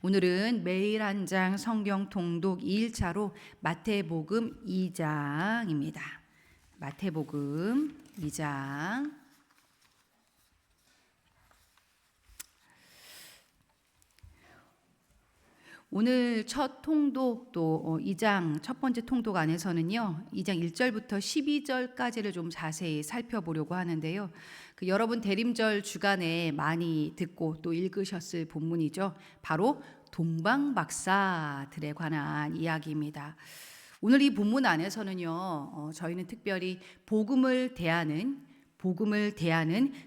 오늘은 매일 한 장 성경 통독 2일차로 마태복음 2장입니다. 마태복음 2장. 오늘 첫 통독 또 2장 첫 번째 통독 안에서는요. 2장 1절부터 12절까지를 좀 자세히 살펴보려고 하는데요. 여러분 대림절 주간에 많이 듣고 또 읽으셨을 본문이죠. 바로 동방박사들에 관한 이야기입니다. 오늘 이 본문 안에서는요. 저희는 특별히 복음을 대하는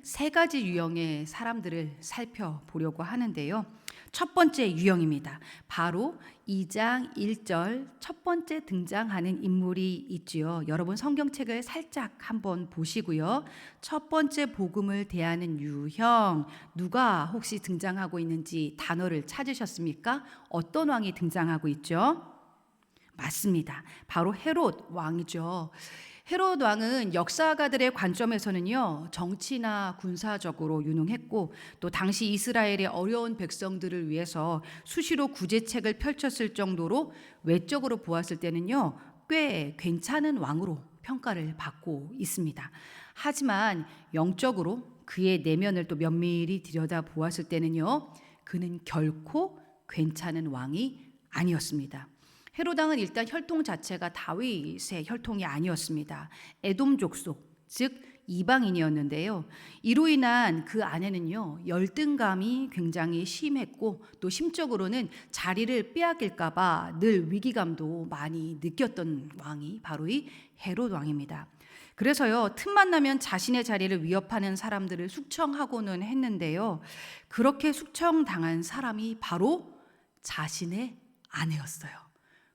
세 가지 유형의 사람들을 살펴보려고 하는데요. 첫 번째 유형입니다. 바로 2장 1절 첫 번째 등장하는 인물이 있지요. 여러분 성경책을 살짝 한번 보시고요. 첫 번째 복음을 대하는 유형, 누가 혹시 등장하고 있는지 단어를 찾으셨습니까? 어떤 왕이 등장하고 있죠? 맞습니다. 바로 헤롯 왕이죠. 헤롯 왕은 역사가들의 관점에서는요, 정치나 군사적으로 유능했고 또 당시 이스라엘의 어려운 백성들을 위해서 수시로 구제책을 펼쳤을 정도로 외적으로 보았을 때는요, 꽤 괜찮은 왕으로 평가를 받고 있습니다. 하지만 영적으로 그의 내면을 또 면밀히 들여다 보았을 때는요, 그는 결코 괜찮은 왕이 아니었습니다. 헤롯 왕은 일단 혈통 자체가 다윗의 혈통이 아니었습니다. 에돔 족속, 즉 이방인이었는데요. 이로 인한 그 안에는요, 열등감이 굉장히 심했고 또 심적으로는 자리를 빼앗길까 봐 늘 위기감도 많이 느꼈던 왕이 바로 이 헤롯 왕입니다. 그래서요, 틈만 나면 자신의 자리를 위협하는 사람들을 숙청하고는 했는데요. 그렇게 숙청당한 사람이 바로 자신의 아내였어요.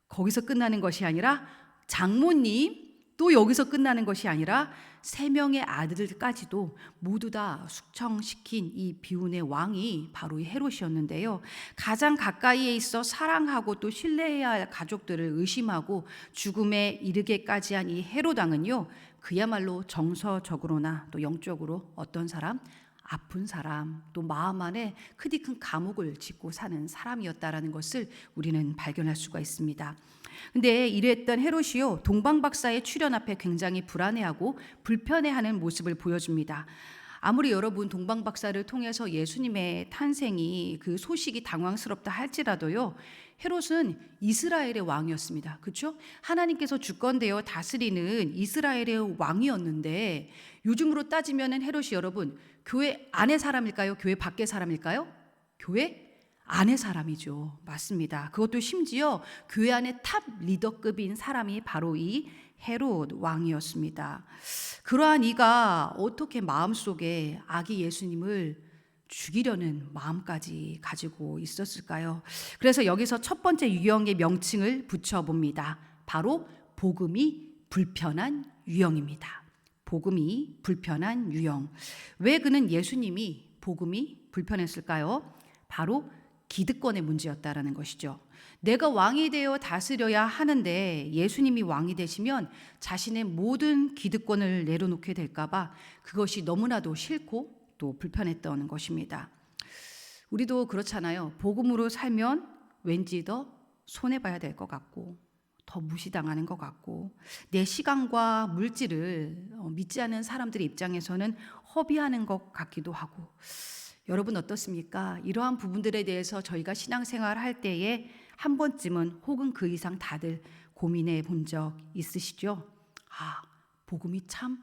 거기서 끝나는 것이 아니라 장모님, 또 여기서 끝나는 것이 아니라 3명의 아들까지도 모두 다 숙청시킨 이 비운의 왕이 바로 이 헤롯이었는데요. 가장 가까이에 있어 사랑하고 또 신뢰해야 할 가족들을 의심하고 죽음에 이르게까지 한 이 헤롯 왕은요, 그야말로 정서적으로나 또 영적으로 어떤 사람? 아픈 사람, 또 마음 안에 크디 큰 감옥을 짓고 사는 사람이었다라는 것을 우리는 발견할 수가 있습니다. 근데 이랬던 헤롯이요, 동방박사의 출현 앞에 굉장히 불안해하고 불편해하는 모습을 보여줍니다. 아무리 여러분 동방박사를 통해서 예수님의 탄생이 그 소식이 당황스럽다 할지라도요, 헤롯은 이스라엘의 왕이었습니다. 그렇죠? 하나님께서 주권되어 다스리는 이스라엘의 왕이었는데 요즘으로 따지면은 헤롯이 여러분 교회 안의 사람일까요? 교회 밖의 사람일까요? 교회 안의 사람이죠. 맞습니다. 그것도 심지어 교회 안의 탑 리더급인 사람이 바로 이 헤롯 왕이었습니다. 그러한 이가 어떻게 마음속에 아기 예수님을 죽이려는 마음까지 가지고 있었을까요? 그래서 여기서 첫 번째 유형의 명칭을 붙여봅니다. 바로 복음이 불편한 유형입니다. 복음이 불편한 유형. 왜 그는 예수님이 복음이 불편했을까요? 바로 기득권의 문제였다라는 것이죠. 내가 왕이 되어 다스려야 하는데 예수님이 왕이 되시면 자신의 모든 기득권을 내려놓게 될까 봐 그것이 너무나도 싫고 또 불편했던 것입니다. 우리도 그렇잖아요. 복음으로 살면 왠지 더 손해봐야 될 것 같고 더 무시당하는 것 같고 내 시간과 물질을 믿지 않는 사람들의 입장에서는 허비하는 것 같기도 하고, 여러분 어떻습니까? 이러한 부분들에 대해서 저희가 신앙생활 할 때에 한 번쯤은 혹은 그 이상 다들 고민해 본 적 있으시죠? 아, 복음이 참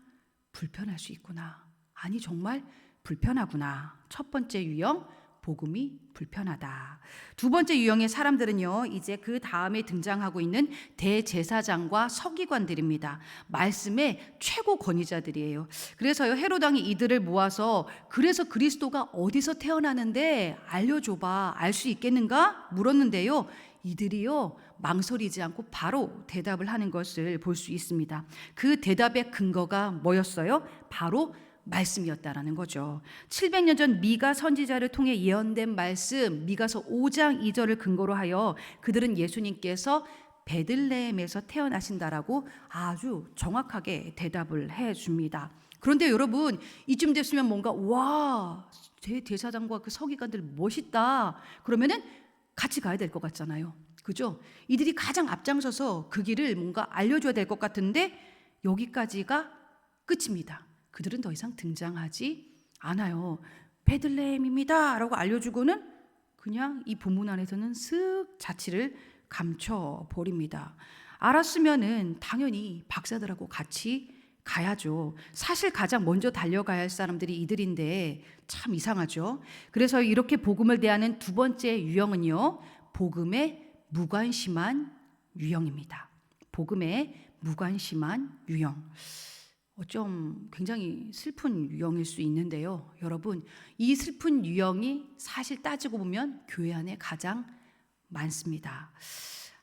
불편할 수 있구나. 아니 정말 불편하구나. 첫 번째 유형, 복음이 불편하다. 두 번째 유형의 사람들은요, 이제 그 다음에 등장하고 있는 대제사장과 서기관들입니다. 말씀의 최고 권위자들이에요. 그래서요, 헤롯 왕이 이들을 모아서 그래서 그리스도가 어디서 태어나는데 알려줘봐, 알 수 있겠는가? 물었는데요, 이들이요 망설이지 않고 바로 대답을 하는 것을 볼 수 있습니다. 그 대답의 근거가 뭐였어요? 바로 말씀이었다라는 거죠. 700년 전 미가 선지자를 통해 예언된 말씀, 미가서 5장 2절을 근거로 하여 그들은 예수님께서 베들레헴에서 태어나신다라고 아주 정확하게 대답을 해줍니다. 그런데 여러분, 이쯤 됐으면 뭔가 와, 대사장과 그 서기관들 멋있다. 그러면은 같이 가야 될 것 같잖아요. 그죠? 이들이 가장 앞장서서 그 길을 뭔가 알려줘야 될 것 같은데 여기까지가 끝입니다. 그들은 더 이상 등장하지 않아요. 베들레헴입니다 라고 알려주고는 그냥 이 본문 안에서는 슥 자취를 감춰버립니다. 알았으면은 당연히 박사들하고 같이 가야죠. 사실 가장 먼저 달려가야 할 사람들이 이들인데 참 이상하죠. 그래서 이렇게 복음을 대하는 두 번째 유형은요, 복음에 무관심한 유형입니다. 복음에 무관심한 유형. 좀 굉장히 슬픈 유형일 수 있는데요. 여러분, 이 슬픈 유형이 사실 따지고 보면 교회 안에 가장 많습니다.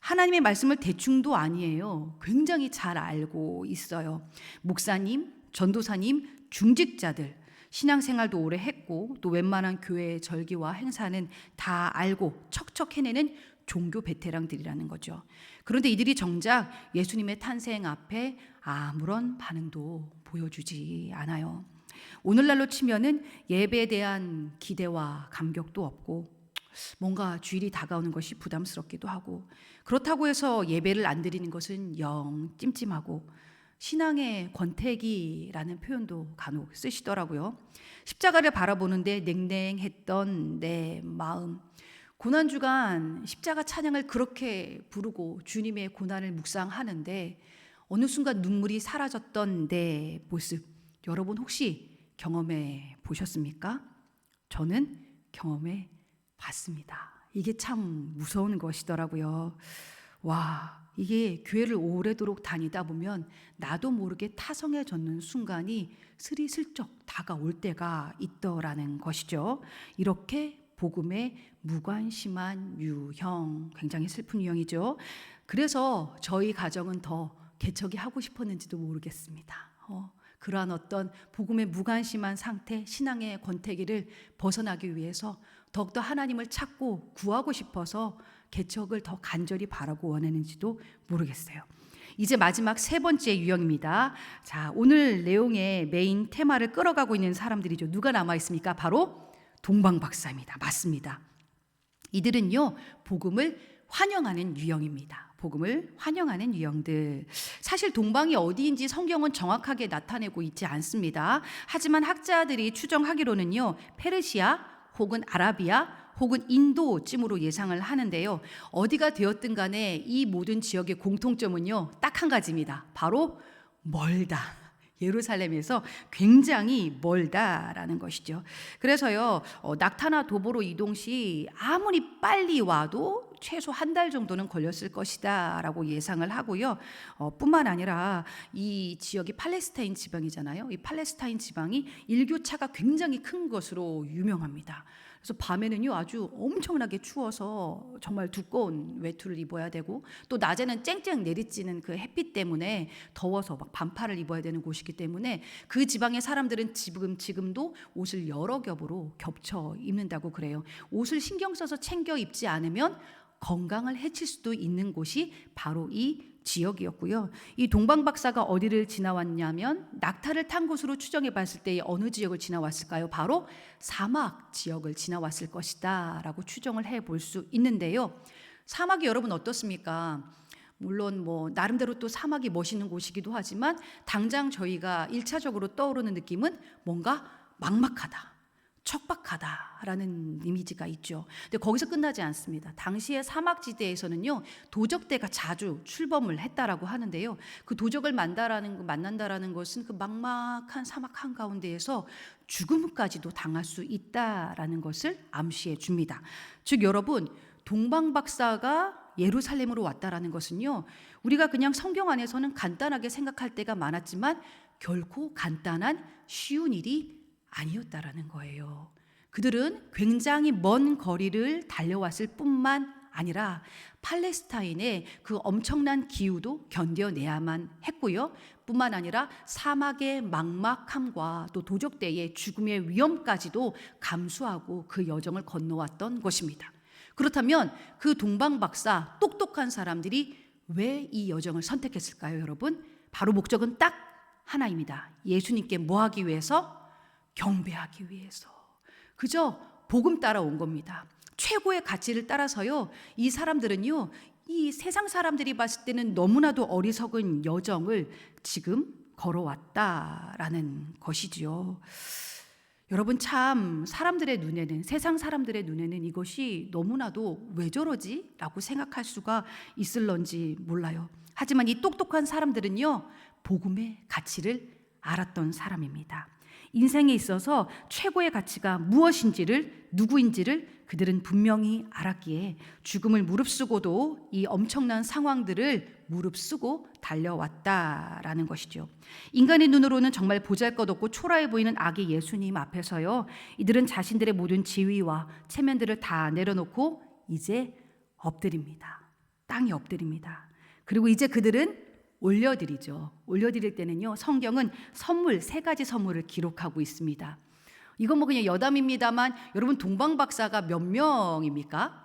하나님의 말씀을 대충도 아니에요. 굉장히 잘 알고 있어요. 목사님, 전도사님, 중직자들, 신앙생활도 오래 했고 또 웬만한 교회의 절기와 행사는 다 알고 척척 해내는 종교 베테랑들이라는 거죠. 그런데 이들이 정작 예수님의 탄생 앞에 아무런 반응도 보여주지 않아요. 오늘날로 치면은 예배에 대한 기대와 감격도 없고 뭔가 주일이 다가오는 것이 부담스럽기도 하고, 그렇다고 해서 예배를 안 드리는 것은 영 찜찜하고, 신앙의 권태기라는 표현도 간혹 쓰시더라고요. 십자가를 바라보는데 냉랭했던 내 마음. 고난주간 십자가 찬양을 그렇게 부르고 주님의 고난을 묵상하는데 어느 순간 눈물이 사라졌던 내 모습, 여러분 혹시 경험해 보셨습니까? 저는 경험해 봤습니다. 이게 참 무서운 것이더라고요. 와, 이게 교회를 오래도록 다니다 보면 나도 모르게 타성해졌는 순간이 스리슬쩍 다가올 때가 있더라는 것이죠. 이렇게 복음에 무관심한 유형, 굉장히 슬픈 유형이죠. 그래서 저희 가정은 더 개척이 하고 싶었는지도 모르겠습니다. 그러한 어떤 복음에 무관심한 상태, 신앙의 권태기를 벗어나기 위해서 더욱더 하나님을 찾고 구하고 싶어서 개척을 더 간절히 바라고 원하는지도 모르겠어요. 이제 마지막 세 번째 유형입니다. 자, 오늘 내용의 메인 테마를 끌어가고 있는 사람들이죠. 누가 남아 있습니까? 바로 동방박사입니다. 맞습니다. 이들은요, 복음을 환영하는 유형입니다. 복음을 환영하는 유형들. 사실 동방이 어디인지 성경은 정확하게 나타내고 있지 않습니다. 하지만 학자들이 추정하기로는요, 페르시아 혹은 아라비아 혹은 인도쯤으로 예상을 하는데요. 어디가 되었든 간에 이 모든 지역의 공통점은요, 딱 한 가지입니다. 바로 멀다. 예루살렘에서 굉장히 멀다라는 것이죠. 그래서요, 낙타나 도보로 이동 시 아무리 빨리 와도 최소 한 달 정도는 걸렸을 것이다 라고 예상을 하고요. 뿐만 아니라 이 지역이 팔레스타인 지방이잖아요. 이 팔레스타인 지방이 일교차가 굉장히 큰 것으로 유명합니다. 그래서 밤에는요, 아주 엄청나게 추워서 정말 두꺼운 외투를 입어야 되고, 또 낮에는 쨍쨍 내리쬐는 그 햇빛 때문에 더워서 막 반팔을 입어야 되는 곳이기 때문에 그 지방의 사람들은 지금도 옷을 여러 겹으로 겹쳐 입는다고 그래요. 옷을 신경 써서 챙겨 입지 않으면 건강을 해칠 수도 있는 곳이 바로 이 지역이었고요. 이 동방박사가 어디를 지나왔냐면 낙타를 탄 곳으로 추정해 봤을 때 어느 지역을 지나왔을까요? 바로 사막 지역을 지나왔을 것이다 라고 추정을 해볼 수 있는데요. 사막이 여러분 어떻습니까? 물론 뭐 나름대로 또 사막이 멋있는 곳이기도 하지만 당장 저희가 1차적으로 떠오르는 느낌은 뭔가 막막하다, 척박하다라는 이미지가 있죠. 근데 거기서 끝나지 않습니다. 당시의 사막지대에서는요, 도적대가 자주 출범을 했다라고 하는데요. 그 도적을 만난다라는 것은 그 막막한 사막 한가운데에서 죽음까지도 당할 수 있다라는 것을 암시해 줍니다. 즉 여러분, 동방박사가 예루살렘으로 왔다라는 것은요, 우리가 그냥 성경 안에서는 간단하게 생각할 때가 많았지만 결코 간단한 쉬운 일이 아니었다라는 거예요. 그들은 굉장히 먼 거리를 달려왔을 뿐만 아니라 팔레스타인의 그 엄청난 기후도 견뎌내야만 했고요. 뿐만 아니라 사막의 막막함과 또 도적대의 죽음의 위험까지도 감수하고 그 여정을 건너왔던 것입니다. 그렇다면 그 동방박사 똑똑한 사람들이 왜 이 여정을 선택했을까요, 여러분? 바로 목적은 딱 하나입니다. 예수님께 뭐 하기 위해서? 경배하기 위해서. 그저 복음 따라온 겁니다. 최고의 가치를 따라서요, 이 사람들은요, 이 세상 사람들이 봤을 때는 너무나도 어리석은 여정을 지금 걸어왔다라는 것이지요. 여러분, 참 사람들의 눈에는, 세상 사람들의 눈에는 이것이 너무나도 왜 저러지? 라고 생각할 수가 있을런지 몰라요. 하지만 이 똑똑한 사람들은요, 복음의 가치를 알았던 사람입니다. 인생에 있어서 최고의 가치가 무엇인지를, 누구인지를 그들은 분명히 알았기에 죽음을 무릅쓰고도 이 엄청난 상황들을 무릅쓰고 달려왔다라는 것이죠. 인간의 눈으로는 정말 보잘것없고 초라해 보이는 아기 예수님 앞에서요, 이들은 자신들의 모든 지위와 체면들을 다 내려놓고 이제 엎드립니다. 땅에 엎드립니다. 그리고 이제 그들은 올려드리죠. 올려드릴 때는요, 성경은 선물, 3가지 선물을 기록하고 있습니다. 이건 뭐 그냥 여담입니다만, 여러분 동방박사가 몇 명입니까?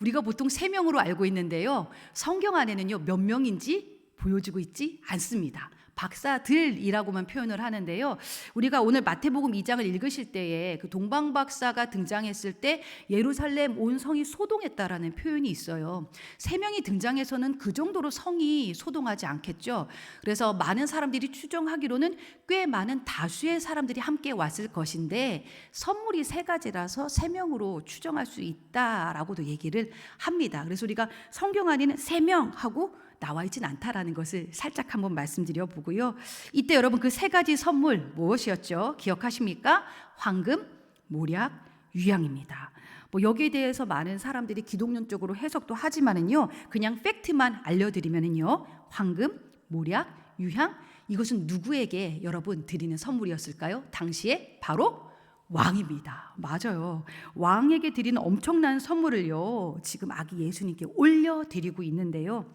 우리가 보통 3명으로 알고 있는데요, 성경 안에는요 몇 명인지 보여주고 있지 않습니다. 박사들이라고만 표현을 하는데요, 우리가 오늘 마태복음 2장을 읽으실 때에 그 동방박사가 등장했을 때 예루살렘 온 성이 소동했다라는 표현이 있어요. 3명이 등장해서는 그 정도로 성이 소동하지 않겠죠. 그래서 많은 사람들이 추정하기로는 꽤 많은 다수의 사람들이 함께 왔을 것인데, 선물이 3가지라서 3명으로 추정할 수 있다라고도 얘기를 합니다. 그래서 우리가 성경 안에는 3명 하고 나와 있진 않다라는 것을 살짝 한번 말씀드려 보고요. 이때 여러분 그 3가지 선물 무엇이었죠? 기억하십니까? 황금, 모략, 유향입니다. 뭐 여기에 대해서 많은 사람들이 기독론적으로 해석도 하지만은요, 그냥 팩트만 알려드리면은요, 황금, 모략, 유향, 이것은 누구에게 여러분 드리는 선물이었을까요? 당시에 바로 왕입니다. 맞아요. 왕에게 드리는 엄청난 선물을요, 지금 아기 예수님께 올려드리고 있는데요,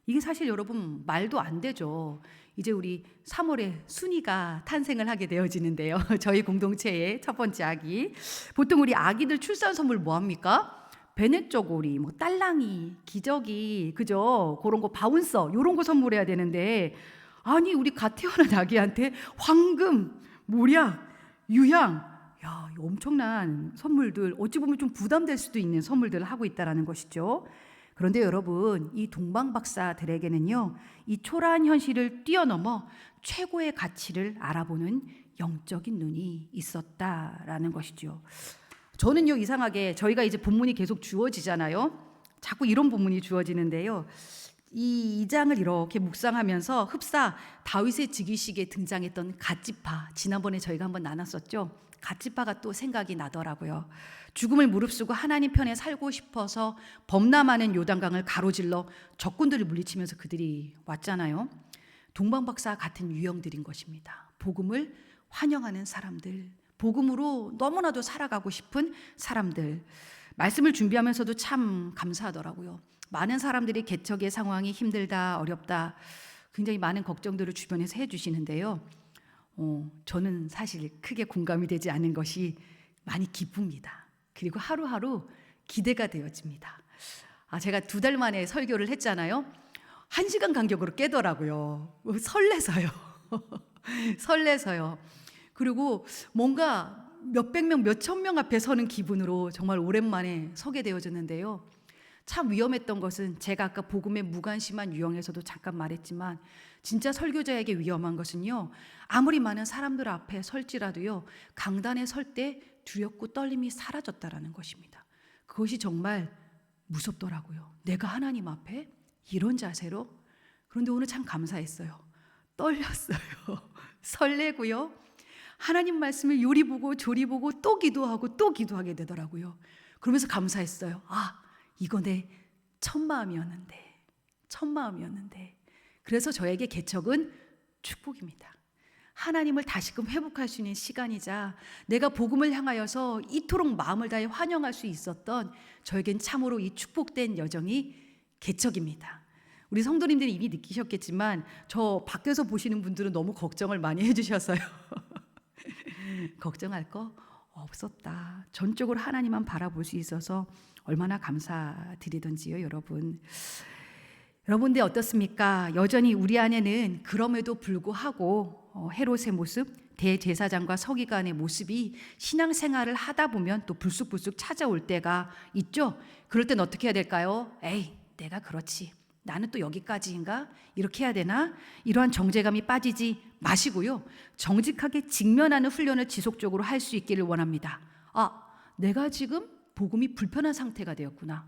이게 사실 여러분 말도 안 되죠. 이제 우리 3월에 순이가 탄생을 하게 되어지는데요, 저희 공동체의 첫 번째 아기. 보통 우리 아기들 출산 선물 뭐 합니까? 베넷저고리, 뭐 딸랑이, 기저귀, 그죠? 그런 거, 바운서, 이런 거 선물해야 되는데, 아니 우리 갓 태어난 아기한테 황금, 모략, 유향, 야, 엄청난 선물들, 어찌 보면 좀 부담될 수도 있는 선물들을 하고 있다라는 것이죠. 그런데 여러분, 이 동방박사들에게는요, 이 초라한 현실을 뛰어넘어 최고의 가치를 알아보는 영적인 눈이 있었다라는 것이죠. 저는요, 이상하게 저희가 이제 본문이 계속 주어지잖아요. 자꾸 이런 본문이 주어지는데요, 이 2장을 이렇게 묵상하면서 흡사 다윗의 즉위식에 등장했던 갓지파, 지난번에 저희가 한번 나눴었죠. 갓지파가 또 생각이 나더라고요. 죽음을 무릅쓰고 하나님 편에 살고 싶어서 범람하는 요단강을 가로질러 적군들을 물리치면서 그들이 왔잖아요. 동방박사 같은 유형들인 것입니다. 복음을 환영하는 사람들, 복음으로 너무나도 살아가고 싶은 사람들. 말씀을 준비하면서도 참 감사하더라고요. 많은 사람들이 개척의 상황이 힘들다, 어렵다, 굉장히 많은 걱정들을 주변에서 해주시는데요, 저는 사실 크게 공감이 되지 않은 것이 많이 기쁩니다. 그리고 하루하루 기대가 되어집니다. 제가 2달 만에 설교를 했잖아요. 1시간 간격으로 깨더라고요. 설레서요. 설레서요. 그리고 뭔가 몇백 명, 몇천 명 앞에 서는 기분으로 정말 오랜만에 서게 되어졌는데요, 참 위험했던 것은, 제가 아까 복음의 무관심한 유형에서도 잠깐 말했지만, 진짜 설교자에게 위험한 것은요, 아무리 많은 사람들 앞에 설지라도요, 강단에 설 때 두렵고 떨림이 사라졌다라는 것입니다. 그것이 정말 무섭더라고요. 내가 하나님 앞에 이런 자세로. 그런데 오늘 참 감사했어요. 떨렸어요. 설레고요, 하나님 말씀을 요리 보고 조리 보고 또 기도하고 또 기도하게 되더라고요. 그러면서 감사했어요. 이거 내 첫 마음이었는데. 그래서 저에게 개척은 축복입니다. 하나님을 다시금 회복할 수 있는 시간이자, 내가 복음을 향하여서 이토록 마음을 다해 환영할 수 있었던 저에겐 참으로 이 축복된 여정이 개척입니다. 우리 성도님들이 이미 느끼셨겠지만, 저 밖에서 보시는 분들은 너무 걱정을 많이 해주셔서요. 걱정할 거 없었다. 전적으로 하나님만 바라볼 수 있어서 얼마나 감사드리던지요, 여러분. 여러분들 어떻습니까? 여전히 우리 안에는 그럼에도 불구하고 헤롯의 모습, 대제사장과 서기관의 모습이 신앙생활을 하다 보면 또 불쑥불쑥 찾아올 때가 있죠. 그럴 땐 어떻게 해야 될까요? 에이, 내가 그렇지. 나는 또 여기까지인가? 이렇게 해야 되나? 이러한 정죄감이 빠지지 마시고요. 정직하게 직면하는 훈련을 지속적으로 할 수 있기를 원합니다. 아, 내가 지금 복음이 불편한 상태가 되었구나.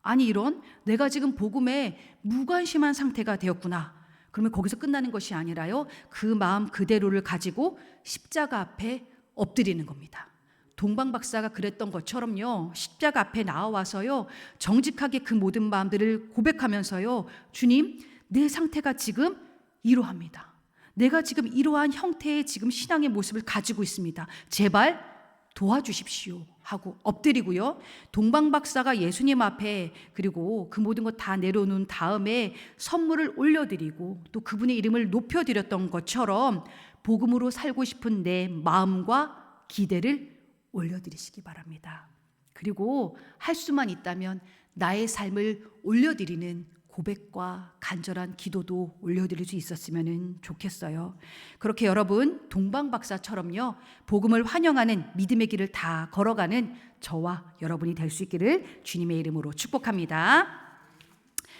아니, 이런 내가 지금 복음에 무관심한 상태가 되었구나. 그러면 거기서 끝나는 것이 아니라요, 그 마음 그대로를 가지고 십자가 앞에 엎드리는 겁니다. 동방 박사가 그랬던 것처럼요, 십자가 앞에 나와서요, 정직하게 그 모든 마음들을 고백하면서요, 주님, 내 상태가 지금 이러합니다. 내가 지금 이러한 형태의 지금 신앙의 모습을 가지고 있습니다. 제발 도와주십시오 하고 엎드리고요. 동방 박사가 예수님 앞에 그리고 그 모든 것 다 내려놓은 다음에 선물을 올려드리고 또 그분의 이름을 높여드렸던 것처럼 복음으로 살고 싶은 내 마음과 기대를 올려드리시기 바랍니다. 그리고 할 수만 있다면 나의 삶을 올려드리는 고백과 간절한 기도도 올려드릴 수 있었으면 좋겠어요. 그렇게 여러분 동방 박사처럼요, 복음을 환영하는 믿음의 길을 다 걸어가는 저와 여러분이 될 수 있기를 주님의 이름으로 축복합니다.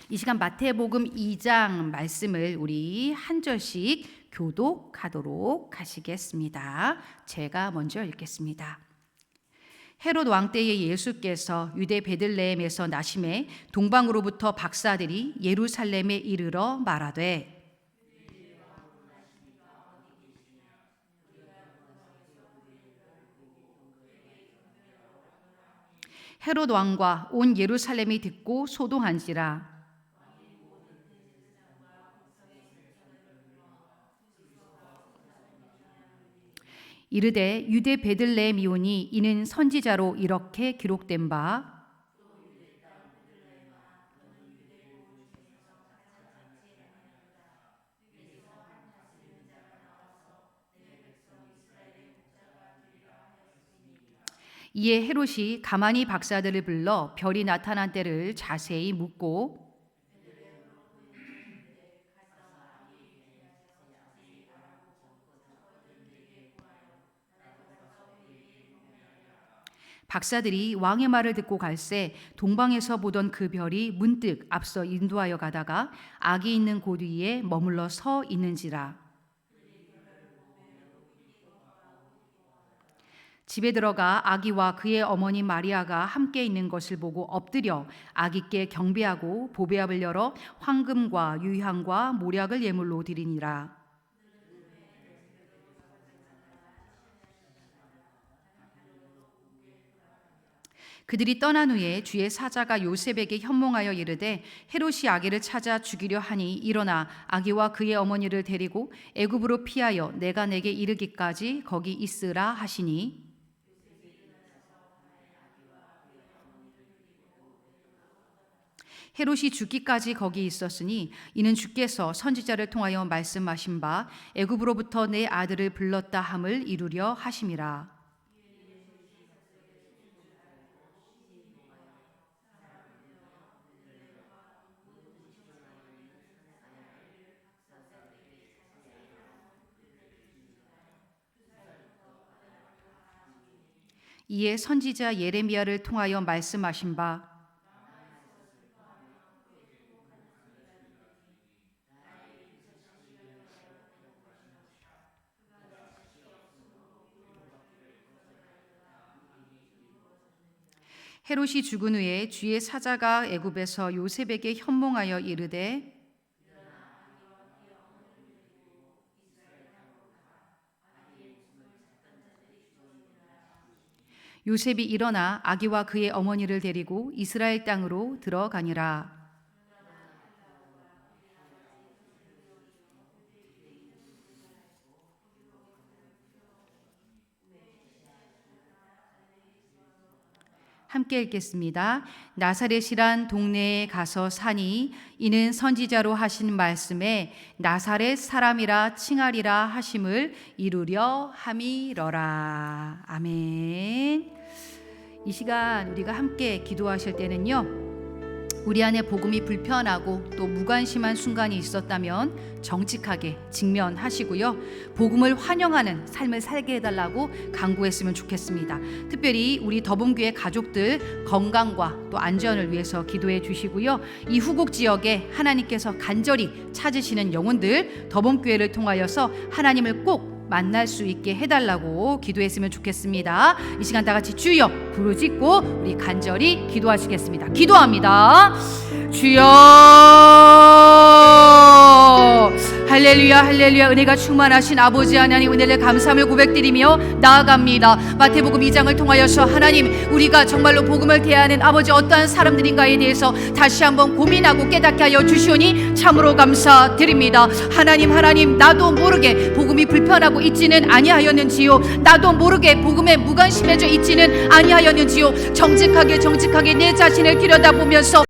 이 시간 마태복음 2장 말씀을 우리 한 절씩 교독하도록 하시겠습니다. 제가 먼저 읽겠습니다. 헤롯 왕 때에 예수께서 유대 베들레헴에서 나심에 동방으로부터 박사들이 예루살렘에 이르러 말하되 헤롯 왕과 온 예루살렘이 듣고 소동한지라. 이르되 유대 베들레헴이오니 이는 선지자로 이렇게 기록된 바 이에 헤롯이 가만히 박사들을 불러 별이 나타난 때를 자세히 묻고 박사들이 왕의 말을 듣고 갈새 동방에서 보던 그 별이 문득 앞서 인도하여 가다가 아기 있는 곳 위에 머물러 서 있는지라. 집에 들어가 아기와 그의 어머니 마리아가 함께 있는 것을 보고 엎드려 아기께 경배하고 보배압을 열어 황금과 유향과 모략을 예물로 드리니라. 그들이 떠난 후에 주의 사자가 요셉에게 현몽하여 이르되 헤롯이 아기를 찾아 죽이려 하니 일어나 아기와 그의 어머니를 데리고 애굽으로 피하여 내가 내게 이르기까지 거기 있으라 하시니 헤롯이 죽기까지 거기 있었으니 이는 주께서 선지자를 통하여 말씀하신 바 애굽으로부터 내 아들을 불렀다 함을 이루려 하심이라. 이에 선지자 예레미야를 통하여 말씀하신 바 헤롯이 죽은 후에 주의 사자가 애굽에서 요셉에게 현몽하여 이르되 요셉이 일어나 아기와 그의 어머니를 데리고 이스라엘 땅으로 들어가니라. 함께 읽겠습니다. 나사렛이란 동네에 가서 사니 이는 선지자로 하신 말씀에 나사렛 사람이라 칭하리라 하심을 이루려 함이러라. 아멘. 이 시간 우리가 함께 기도하실 때는요, 우리 안에 복음이 불편하고 또 무관심한 순간이 있었다면 정직하게 직면하시고요. 복음을 환영하는 삶을 살게 해달라고 간구했으면 좋겠습니다. 특별히 우리 더봄교회 가족들 건강과 또 안전을 위해서 기도해 주시고요. 이 후곡 지역에 하나님께서 간절히 찾으시는 영혼들 더봄교회를 통하여서 하나님을 꼭 만날 수 있게 해달라고 기도했으면 좋겠습니다. 이 시간 다 같이 주여 부르짖고 우리 간절히 기도하시겠습니다. 기도합니다. 주여, 할렐루야 할렐루야. 은혜가 충만하신 아버지 하나님, 은혜를 감사함을 고백드리며 나아갑니다. 마태복음 2장을 통하여서 하나님, 우리가 정말로 복음을 대하는 아버지 어떠한 사람들인가에 대해서 다시 한번 고민하고 깨닫게 하여 주시오니 참으로 감사드립니다. 하나님, 나도 모르게 복음이 불편하고 있지는 아니하였는지요. 나도 모르게 복음에 무관심해져 있지는 아니하였는지요. 정직하게 내 자신을 들여다보면서